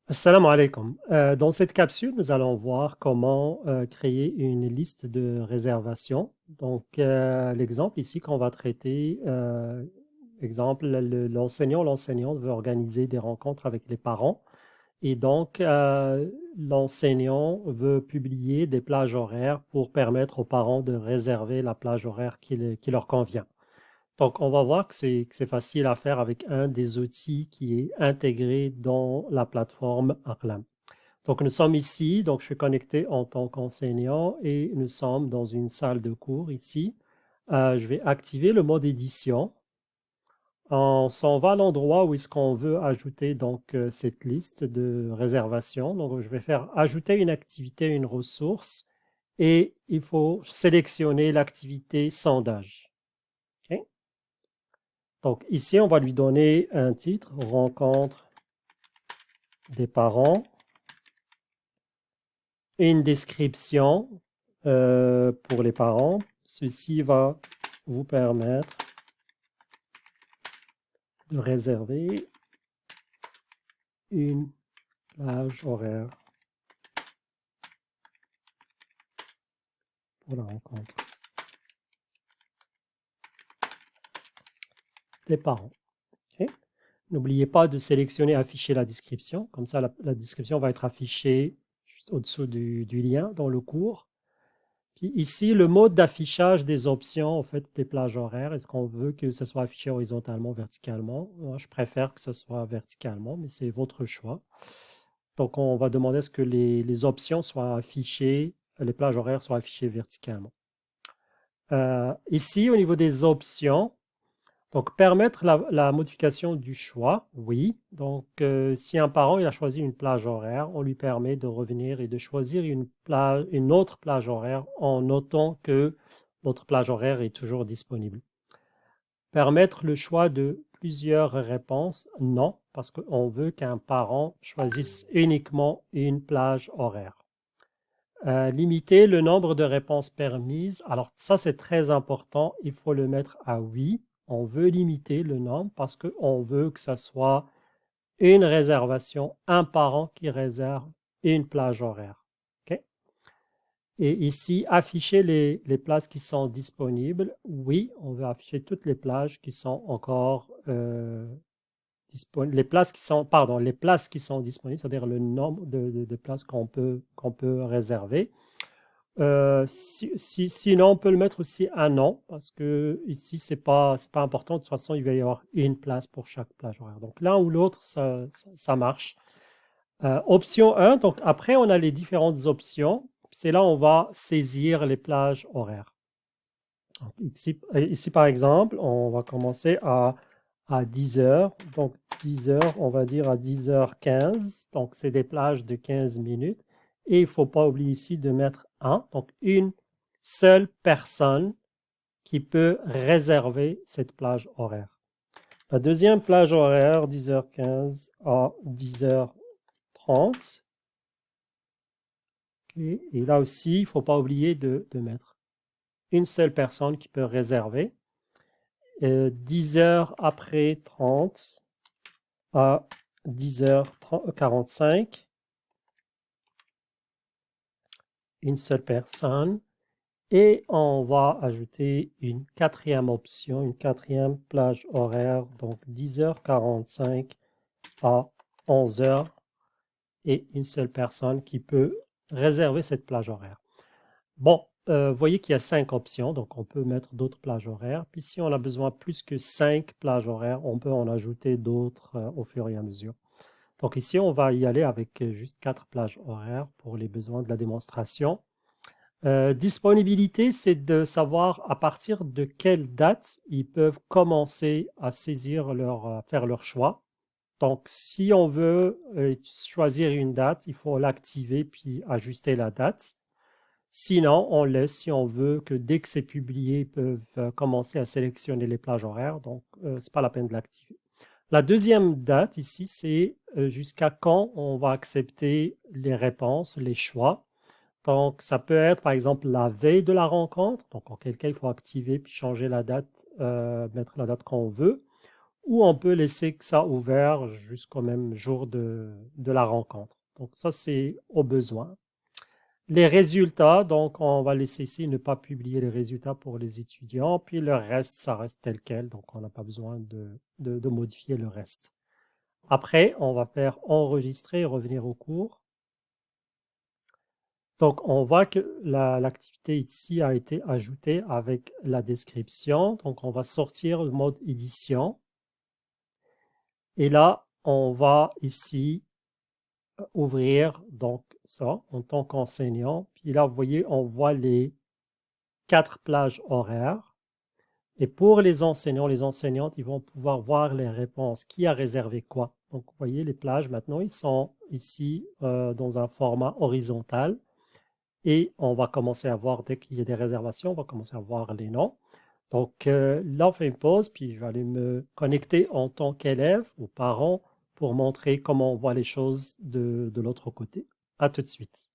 Assalamu alaikum. Dans cette capsule, nous allons voir comment créer une liste de réservation. Donc, l'exemple ici qu'on va traiter, exemple, l'enseignante veut organiser des rencontres avec les parents et donc l'enseignant veut publier des plages horaires pour permettre aux parents de réserver la plage horaire qui leur convient. Donc, on va voir que c'est facile à faire avec un des outils qui est intégré dans la plateforme Aqlam. Donc, nous sommes ici, donc je suis connecté en tant qu'enseignant et nous sommes dans une salle de cours ici. Je vais activer le mode édition. On s'en va à l'endroit où est-ce qu'on veut ajouter donc cette liste de réservation. Donc, je vais faire ajouter une activité, une ressource et il faut sélectionner l'activité sondage. OK? Donc, ici, on va lui donner un titre, rencontre des parents, et une description pour les parents. Ceci va vous permettre de réserver une plage horaire pour la rencontre des parents. Okay? N'oubliez pas de sélectionner afficher la description. Comme ça, la description va être affichée juste au-dessous du lien dans le cours. Puis ici, le mode d'affichage des options, en fait, des plages horaires. Est-ce qu'on veut que ça soit affiché horizontalement, verticalement? Moi, je préfère que ce soit verticalement, mais c'est votre choix. Donc, on va demander à ce que les options soient affichées, les plages horaires soient affichées verticalement. Ici, au niveau des options, donc permettre la modification du choix, oui. Donc, si un parent il a choisi une plage horaire, on lui permet de revenir et de choisir une autre plage horaire en notant que l'autre plage horaire est toujours disponible. Permettre le choix de plusieurs réponses, non, parce qu'on veut qu'un parent choisisse uniquement une plage horaire. Limiter le nombre de réponses permises. Alors ça, c'est très important. Il faut le mettre à oui. On veut limiter le nombre parce qu'on veut que ça soit une réservation, un parent qui réserve une plage horaire. OK? Et ici, afficher les places qui sont disponibles. Oui, on veut afficher toutes les plages qui sont encore disponibles. Les places qui sont, pardon, les places qui sont disponibles, c'est-à-dire le nombre de places qu'on peut réserver. Sinon, on peut le mettre aussi à non, parce que ici, c'est pas important. De toute façon, il va y avoir une place pour chaque plage horaire. Donc, l'un ou l'autre, ça marche. Option 1, donc après, on a les différentes options. C'est là où on va saisir les plages horaires. Donc, ici, par exemple, on va commencer à 10 heures. Donc, 10 heures, on va dire à 10h15. Donc, c'est des plages de 15 minutes. Et il ne faut pas oublier ici de mettre un. Donc, une seule personne qui peut réserver cette plage horaire. La deuxième plage horaire, 10h15 à 10h30. Okay. Et là aussi, il ne faut pas oublier de mettre une seule personne qui peut réserver. 10 heures après 30 à 10h45, une seule personne. Et on va ajouter une quatrième option, une quatrième plage horaire, donc 10h45 à 11h et une seule personne qui peut réserver cette plage horaire. Bon, vous voyez qu'il y a 5 options, donc on peut mettre d'autres plages horaires. Puis si on a besoin plus que 5 plages horaires, on peut en ajouter d'autres au fur et à mesure. Donc ici, on va y aller avec juste 4 plages horaires pour les besoins de la démonstration. Disponibilité, c'est de savoir à partir de quelle date ils peuvent commencer à saisir faire leur choix. Donc, si on veut choisir une date, il faut l'activer puis ajuster la date. Sinon, on laisse si on veut que dès que c'est publié, ils peuvent commencer à sélectionner les plages horaires. Donc, c'est pas la peine de l'activer. La deuxième date ici, c'est jusqu'à quand on va accepter les réponses, les choix. Donc, ça peut être par exemple la veille de la rencontre, donc en quel cas il faut activer puis changer la date, mettre la date qu'on veut, ou on peut laisser que ça ouvert jusqu'au même jour de la rencontre. Donc ça, c'est au besoin. Les résultats, donc on va laisser ici ne pas publier les résultats pour les étudiants, puis le reste, ça reste tel quel, donc on n'a pas besoin de modifier le reste. Après, on va faire enregistrer et revenir au cours. Donc, on voit que l'activité ici a été ajoutée avec la description. Donc, on va sortir le mode édition. Et là, on va ici ouvrir donc ça en tant qu'enseignant. Puis là, vous voyez, on voit les 4 plages horaires. Et pour les enseignants, les enseignantes, ils vont pouvoir voir les réponses. Qui a réservé quoi? Donc, vous voyez, les plages, maintenant, ils sont ici dans un format horizontal. Et on va commencer à voir, dès qu'il y a des réservations, on va commencer à voir les noms. Donc là, on fait une pause, puis je vais aller me connecter en tant qu'élève ou parent pour montrer comment on voit les choses de l'autre côté. À tout de suite.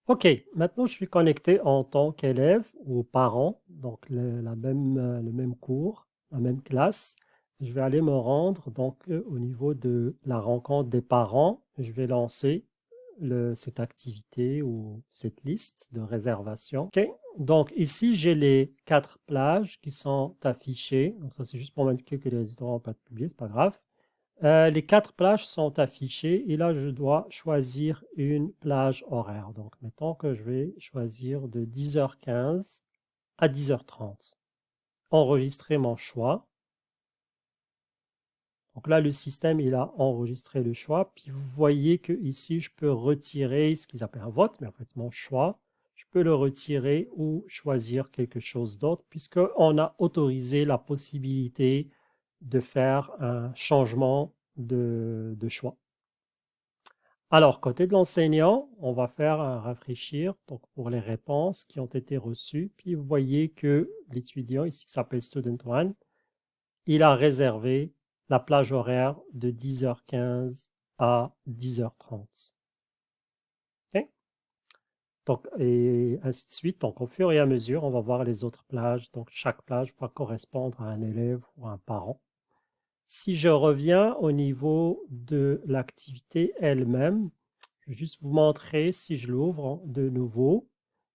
OK, maintenant je suis connecté en tant qu'élève ou parent, donc le même cours, la même classe. Je vais aller me rendre donc au niveau de la rencontre des parents. Je vais lancer cette activité ou cette liste de réservation. OK, donc ici j'ai les 4 plages qui sont affichées. Donc ça c'est juste pour m'indiquer que les résidents n'ont pas de publié, c'est pas grave. Les 4 plages sont affichées et là, je dois choisir une plage horaire. Donc, mettons que je vais choisir de 10h15 à 10h30. Enregistrer mon choix. Donc là, le système, il a enregistré le choix. Puis vous voyez que ici, je peux retirer ce qu'ils appellent un vote, mais en fait, mon choix, je peux le retirer ou choisir quelque chose d'autre, puisqu'on a autorisé la possibilité de faire un changement de choix. Alors, côté de l'enseignant, on va faire un rafraîchir donc pour les réponses qui ont été reçues. Puis vous voyez que l'étudiant ici qui s'appelle Student One, il a réservé la plage horaire de 10h15 à 10h30. OK? Donc, et ainsi de suite. Donc, au fur et à mesure, on va voir les autres plages. Donc, chaque plage va correspondre à un élève ou à un parent. Si je reviens au niveau de l'activité elle-même, je vais juste vous montrer si je l'ouvre de nouveau.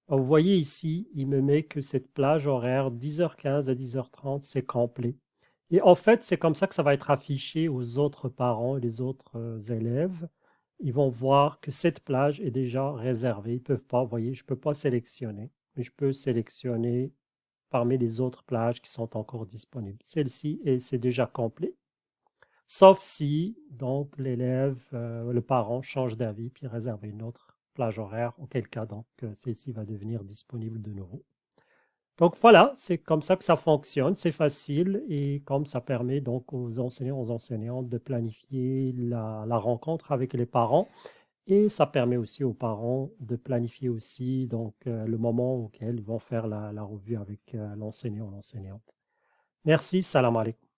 Vous voyez ici, il me met que cette plage horaire 10h15 à 10h30, c'est complet. Et en fait, c'est comme ça que ça va être affiché aux autres parents et les autres élèves. Ils vont voir que cette plage est déjà réservée. Ils peuvent pas, vous voyez, je ne peux pas sélectionner, mais je peux sélectionner parmi les autres plages qui sont encore disponibles. Celle-ci, c'est déjà complet. Sauf si, donc, l'élève, le parent change d'avis puis réserve une autre plage horaire, auquel cas, donc, celle-ci va devenir disponible de nouveau. Donc voilà, c'est comme ça que ça fonctionne, c'est facile et comme ça permet donc aux enseignants, aux enseignantes de planifier la rencontre avec les parents et ça permet aussi aux parents de planifier aussi donc le moment auquel ils vont faire la revue avec l'enseignant ou l'enseignante. Merci, salam alaikum.